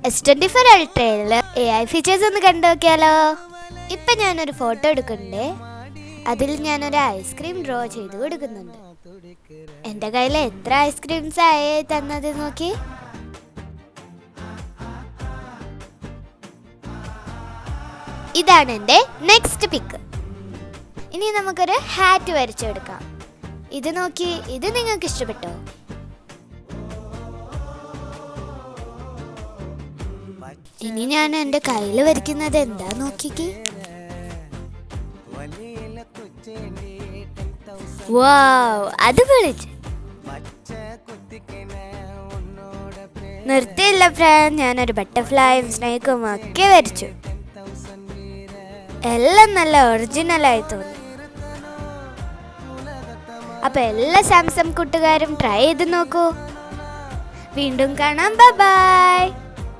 S24 അൾട്രയിൽ AI features ഒന്ന് കണ്ടു നോക്കിയാലോ. ഇപ്പം ഞാനൊരു ഫോട്ടോ എടുക്കണ്ടേ, അതിൽ ഞാനൊരു ഐസ്ക്രീം ഡ്രോ ചെയ്ത് കൊടുക്കുന്നുണ്ട്. എൻ്റെ കയ്യിൽ എത്ര ഐസ്ക്രീംസ് ആയി തന്നത് നോക്കി. ഇതാണ് എൻ്റെ നെക്സ്റ്റ് പിക്ക്. ഇനി നമുക്കൊരു ഹാറ്റ് വരച്ചെടുക്കാം. ഇത് നോക്കി, ഇത് നിങ്ങൾക്ക് ഇഷ്ടപ്പെട്ടോ? ഇനി ഞാൻ എൻ്റെ കയ്യിൽ വരയ്ക്കുന്നത് എന്താ നോക്കിക്ക്. വാവ്, അത് പൊളിച്ച്. നിർത്തിയില്ല ഫ്രണ്ട്, ഞാനൊരു ബട്ടർഫ്ലൈയും സ്നേക്കും ഒക്കെ വരച്ചു. എല്ലാം നല്ല ഒറിജിനലായി തോന്നി. അപ്പൊ എല്ലാ സാംസങ് കൂട്ടുകാരും ട്രൈ ചെയ്ത് നോക്കൂ. വീണ്ടും കാണാം. Bye bye.